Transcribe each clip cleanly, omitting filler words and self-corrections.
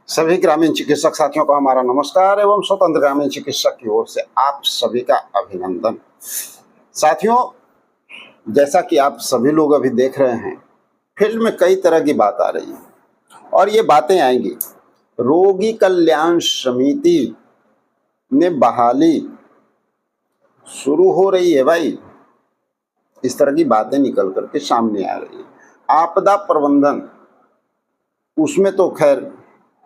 सभी ग्रामीण चिकित्सक साथियों को हमारा नमस्कार एवं स्वतंत्र ग्रामीण चिकित्सक की ओर से आप सभी का अभिनंदन। साथियों, जैसा कि आप सभी लोग अभी देख रहे हैं, फील्ड में कई तरह की बात आ रही है और ये बातें आएंगी। रोगी कल्याण समिति ने बहाली शुरू हो रही है भाई, इस तरह की बातें निकल करके सामने आ रही है। आपदा प्रबंधन, उसमें तो खैर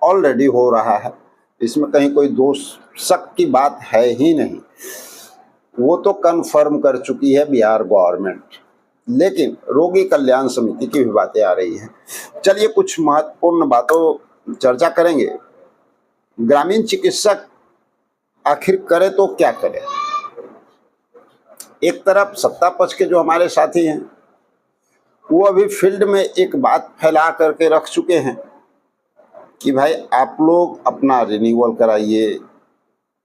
ऑलरेडी हो रहा है, इसमें कहीं कोई दोष शक की बात है ही नहीं, वो तो कन्फर्म कर चुकी है बिहार गवर्नमेंट। लेकिन रोगी कल्याण समिति की भी बातें आ रही हैं। चलिए कुछ महत्वपूर्ण बातों चर्चा करेंगे। ग्रामीण चिकित्सक आखिर करे तो क्या करे। एक तरफ सत्ता पक्ष के जो हमारे साथी हैं वो अभी फील्ड में एक बात फैला करके रख चुके हैं कि भाई आप लोग अपना रिन्यूअल कराइए।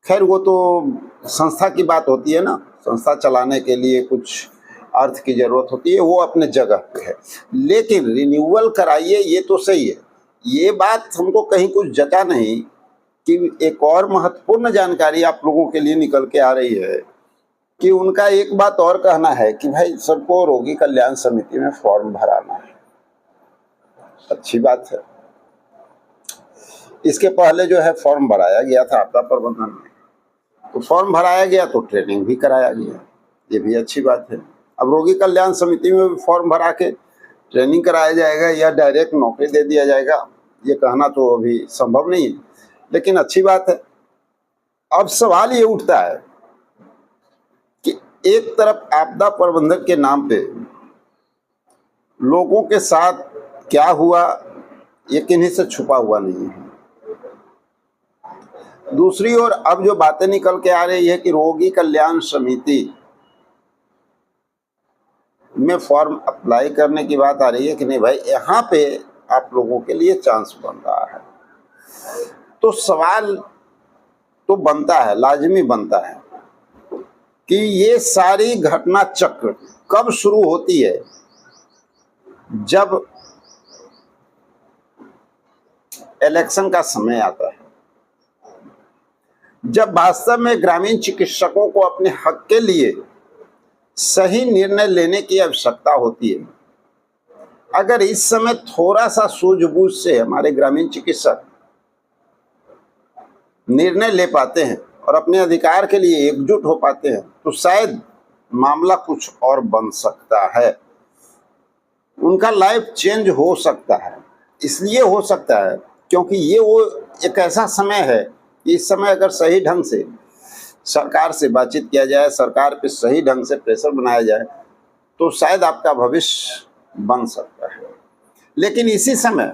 खैर वो तो संस्था की बात होती है ना, संस्था चलाने के लिए कुछ अर्थ की जरूरत होती है, वो अपने जगह पे है। लेकिन रिन्यूअल कराइए ये तो सही है, ये बात हमको कहीं कुछ जता नहीं कि एक और महत्वपूर्ण जानकारी आप लोगों के लिए निकल के आ रही है कि उनका एक बात और कहना है कि भाई सबको रोगी कल्याण समिति में फॉर्म भराना है। अच्छी बात है। इसके पहले जो है फॉर्म भराया गया था आपदा प्रबंधन में, तो फॉर्म भराया गया तो ट्रेनिंग भी कराया गया, ये भी अच्छी बात है। अब रोगी कल्याण समिति में भी फॉर्म भरा के ट्रेनिंग कराया जाएगा या डायरेक्ट नौकरी दे दिया जाएगा, ये कहना तो अभी संभव नहीं है, लेकिन अच्छी बात है। अब सवाल ये उठता है कि एक तरफ आपदा प्रबंधन के नाम पे लोगों के साथ क्या हुआ ये किन्हीं से छुपा हुआ नहीं है। दूसरी ओर अब जो बातें निकल के आ रही है कि रोगी कल्याण समिति में फॉर्म अप्लाई करने की बात आ रही है कि नहीं भाई यहाँ पे आप लोगों के लिए चांस बन रहा है, तो सवाल तो बनता है, लाजमी बनता है कि ये सारी घटना चक्र कब शुरू होती है। जब इलेक्शन का समय आता है, जब वास्तव में ग्रामीण चिकित्सकों को अपने हक के लिए सही निर्णय लेने की आवश्यकता होती है। अगर इस समय थोड़ा सा सूझबूझ से हमारे ग्रामीण चिकित्सक निर्णय ले पाते हैं और अपने अधिकार के लिए एकजुट हो पाते हैं तो शायद मामला कुछ और बन सकता है, उनका लाइफ चेंज हो सकता है। इसलिए हो सकता है क्योंकि ये वो एक ऐसा समय है, इस समय अगर सही ढंग से सरकार से बातचीत किया जाए, सरकार पे सही ढंग से प्रेशर बनाया जाए तो शायद आपका भविष्य बन सकता है। लेकिन इसी समय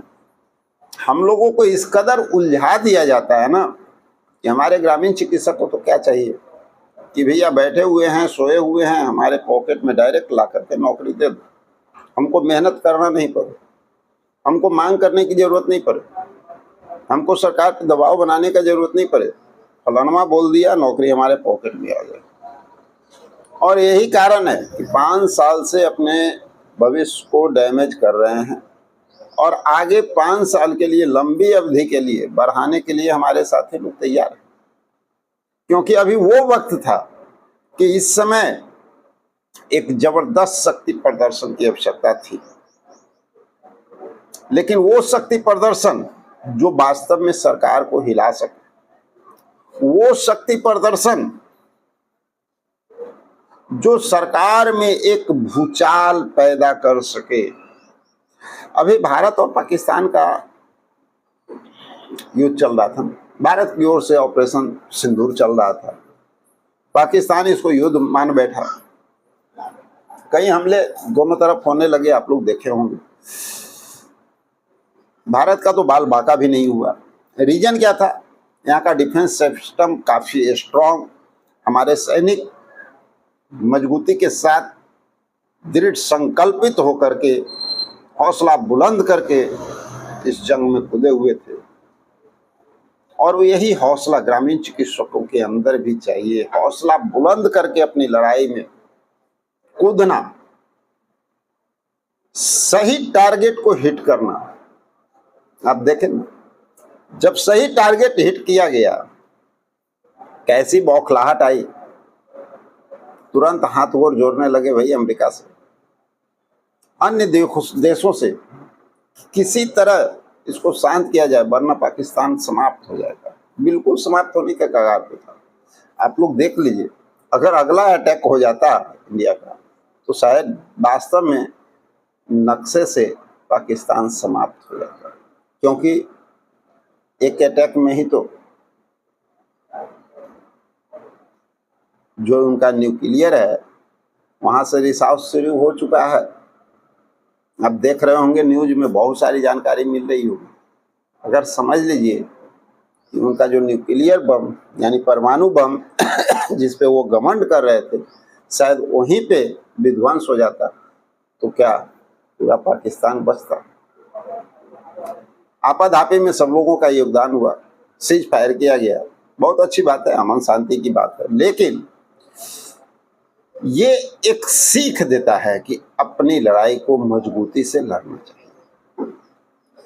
हम लोगों को इस कदर उलझा दिया जाता है ना कि हमारे ग्रामीण चिकित्सकों को तो क्या चाहिए कि भैया बैठे हुए हैं, सोए हुए हैं, हमारे पॉकेट में डायरेक्ट ला करके नौकरी दे दो, हमको मेहनत करना नहीं पड़े, हमको मांग करने की जरूरत नहीं पड़े, हमको सरकार पे दबाव बनाने का जरूरत नहीं पड़े, फलानमा बोल दिया नौकरी हमारे पॉकेट में आ गई। और यही कारण है कि 5 साल से अपने भविष्य को डैमेज कर रहे हैं और आगे 5 साल के लिए, लंबी अवधि के लिए बढ़ाने के लिए हमारे साथी लोग तैयार हैं। क्योंकि अभी वो वक्त था कि इस समय एक जबरदस्त शक्ति प्रदर्शन की आवश्यकता थी, लेकिन वो शक्ति प्रदर्शन जो वास्तव में सरकार को हिला सके, वो शक्ति प्रदर्शन जो सरकार में एक भूचाल पैदा कर सके। अभी भारत और पाकिस्तान का युद्ध चल रहा था, भारत की ओर से ऑपरेशन सिंदूर चल रहा था, पाकिस्तान इसको युद्ध मान बैठा, कई हमले दोनों तरफ होने लगे, आप लोग देखे होंगे। भारत का तो बाल बाका भी नहीं हुआ। रीजन क्या था? यहाँ का डिफेंस सिस्टम काफ़ी स्ट्रॉन्ग, हमारे सैनिक मजबूती के साथ दृढ़ संकल्पित होकर के, हौसला बुलंद करके इस जंग में कूदे हुए थे। और यही हौसला ग्रामीण चिकित्सकों के अंदर भी चाहिए, हौसला बुलंद करके अपनी लड़ाई में कूदना, सही टारगेट को हिट करना। आप देखें जब सही टारगेट हिट किया गया, कैसी बौखलाहट आई, तुरंत हाथ गोर जोड़ने लगे भाई अमेरिका से, अन्य देशों से, किसी तरह इसको शांत किया जाए वरना पाकिस्तान समाप्त हो जाएगा। बिल्कुल समाप्त होने के कगार पे था। आप लोग देख लीजिए, अगर अगला अटैक हो जाता इंडिया का तो शायद वास्तव में नक्शे से पाकिस्तान समाप्त हो जाता, क्योंकि एक अटैक में ही तो जो उनका न्यूक्लियर है वहां से रिसाव शुरू हो चुका है। आप देख रहे होंगे न्यूज में बहुत सारी जानकारी मिल रही होगी। अगर समझ लीजिए कि उनका जो न्यूक्लियर बम यानी परमाणु बम जिस पे वो घमंड कर रहे थे, शायद वहीं पे विध्वंस हो जाता तो क्या पूरा पाकिस्तान बचता। आपाधापी में सब लोगों का योगदान हुआ, सीज फायर किया गया, बहुत अच्छी बात है, अमन शांति की बात है, लेकिन ये एक सीख देता है कि अपनी लड़ाई को मजबूती से लड़ना चाहिए।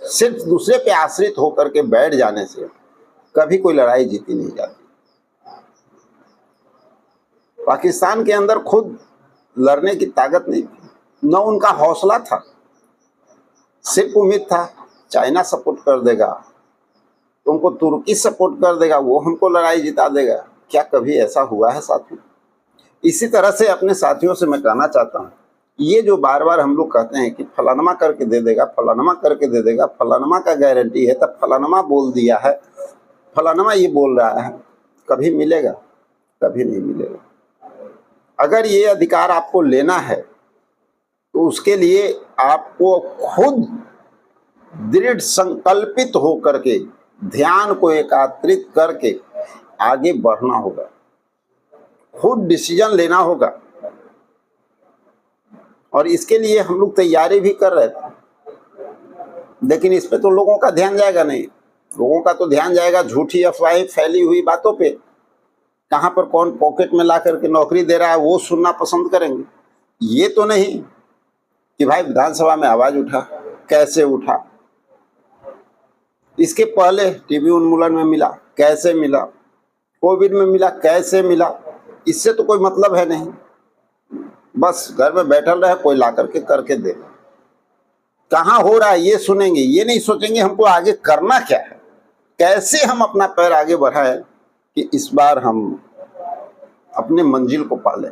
सिर्फ दूसरे पे आश्रित होकर के बैठ जाने से कभी कोई लड़ाई जीती नहीं जाती। पाकिस्तान के अंदर खुद लड़ने की ताकत नहीं थी, न उनका हौसला था। सिर्फ उम्मीद था चाइना सपोर्ट कर देगा, तुमको तुर्की सपोर्ट कर देगा, वो हमको लड़ाई जिता देगा। क्या कभी ऐसा हुआ है साथियों? इसी तरह से अपने साथियों से मैं कहना चाहता हूँ, ये जो बार बार हम लोग कहते हैं कि फलानमा करके दे देगा, फलानमा करके दे देगा, फलानमा का गारंटी है, तब फलानमा बोल दिया है, फलानमा ये बोल रहा है, कभी मिलेगा? कभी नहीं मिलेगा। अगर ये अधिकार आपको लेना है तो उसके लिए आपको खुद दृढ़ संकल्पित होकर के ध्यान को एकत्रित करके आगे बढ़ना होगा, खुद डिसीजन लेना होगा। और इसके लिए हम लोग तैयारी भी कर रहे थे, लेकिन इस पे तो लोगों का ध्यान जाएगा नहीं। लोगों का तो ध्यान जाएगा झूठी अफवाहें फैली हुई बातों पे, कहाँ पर कौन पॉकेट में ला करके नौकरी दे रहा है वो सुनना पसंद करेंगे। ये तो नहीं कि भाई विधानसभा में आवाज उठा, कैसे उठा, इसके पहले टीबी उन्मूलन में मिला, कैसे मिला, कोविड में मिला, कैसे मिला, इससे तो कोई मतलब है नहीं। बस घर में बैठल रहे, कोई ला करके दे। कहाँ हो रहा है ये सुनेंगे, ये नहीं सोचेंगे हमको आगे करना क्या है, कैसे हम अपना पैर आगे बढ़ाएं कि इस बार हम अपने मंजिल को पालें।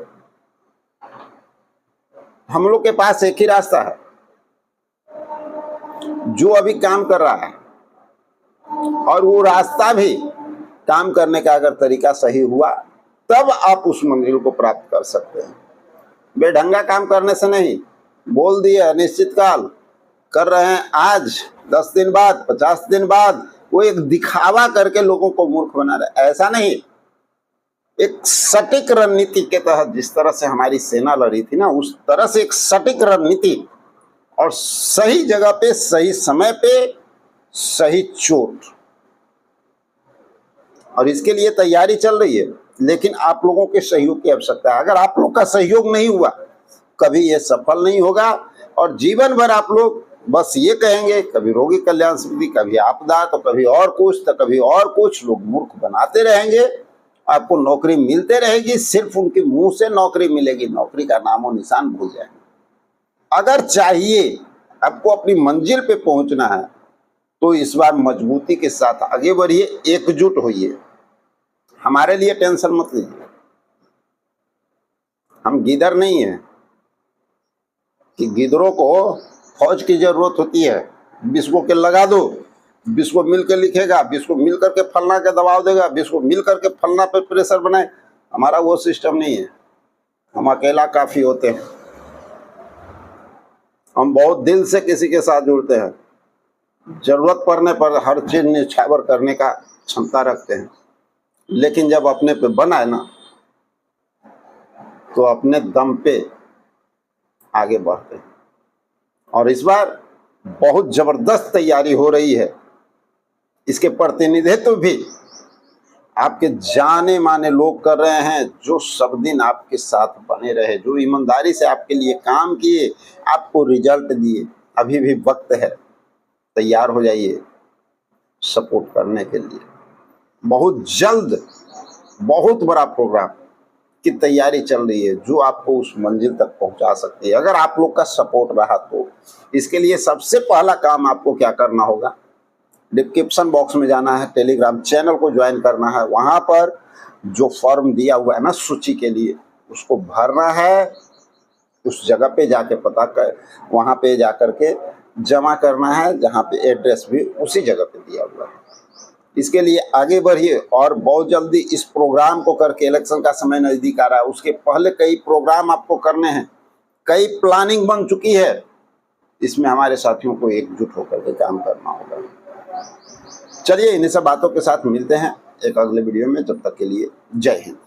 हम लोग के पास एक ही रास्ता है, जो अभी काम कर रहा है, और वो रास्ता भी काम करने का अगर तरीका सही हुआ तब आप उस मंजिल को प्राप्त कर सकते हैं। बेढंगा काम करने से नहीं। बोल दिए अनिश्चित काल कर रहे हैं, आज 10 दिन बाद 50 दिन बाद, वो एक दिखावा करके लोगों को मूर्ख बना रहे, ऐसा नहीं। एक सटीक रणनीति के तहत जिस तरह से हमारी सेना लड़ी थी ना, उस तरह से एक सटीक रणनीति और सही जगह पे सही समय पे सही चोट, और इसके लिए तैयारी चल रही है। लेकिन आप लोगों के सहयोग की आवश्यकता है। अगर आप लोग का सहयोग नहीं हुआ कभी ये सफल नहीं होगा, और जीवन भर आप लोग बस ये कहेंगे, कभी रोगी कल्याण समिति, कभी आपदा, तो कभी और कुछ, तो कभी और कुछ। लोग मूर्ख बनाते रहेंगे, आपको नौकरी मिलते रहेगी, सिर्फ उनके मुंह से नौकरी मिलेगी, नौकरी का नामो निशान भूल जाएंगे। अगर चाहिए आपको अपनी मंजिल पे पहुंचना है तो इस बार मजबूती के साथ आगे बढ़िए, एकजुट होइए। हमारे लिए टेंशन मत लीजिए, हम गिदर नहीं है कि गिदरों को फौज की जरूरत होती है। 20 को के लगा दो, 20 को मिल के लिखेगा, 20 को मिल करके फलना के दबाव देगा, 20 को मिल करके फलना पे प्रेशर बनाए। हमारा वो सिस्टम नहीं है, हम अकेला काफी होते हैं। हम बहुत दिल से किसी के साथ जुड़ते हैं, जरूरत पड़ने पर हर चीज निछावर करने का क्षमता रखते हैं, लेकिन जब अपने पे बनाए ना तो अपने दम पे आगे बढ़ते हैं। और इस बार बहुत जबरदस्त तैयारी हो रही है। इसके प्रतिनिधित्व भी आपके जाने माने लोग कर रहे हैं, जो सब दिन आपके साथ बने रहे, जो ईमानदारी से आपके लिए काम किए, आपको रिजल्ट दिए। अभी भी वक्त है, तैयार हो जाइए। सपोर्ट करने के लिए। बहुत जल्द बहुत बड़ा प्रोग्राम की तैयारी चल रही है जो आपको उस मंजिल तक पहुंचा सकती है, अगर आप लोग का सपोर्ट रहा तो। इसके लिए सबसे पहला काम आपको क्या करना होगा, डिस्क्रिप्शन बॉक्स में जाना है, टेलीग्राम चैनल को ज्वाइन करना है, वहां पर जो फॉर्म दिया हुआ है ना सूची के लिए, उसको भरना है, उस जगह पे जाके पता कर, वहां पे जा करके जमा करना है, जहां पे एड्रेस भी उसी जगह पे दिया हुआ है। इसके लिए आगे बढ़िए और बहुत जल्दी इस प्रोग्राम को करके, इलेक्शन का समय नज़दीक आ रहा है, उसके पहले कई प्रोग्राम आपको करने हैं, कई प्लानिंग बन चुकी है, इसमें हमारे साथियों को एकजुट होकर के काम करना होगा। चलिए इन्हीं सब बातों के साथ मिलते हैं एक अगले वीडियो में, तब तक के लिए जय हिंद।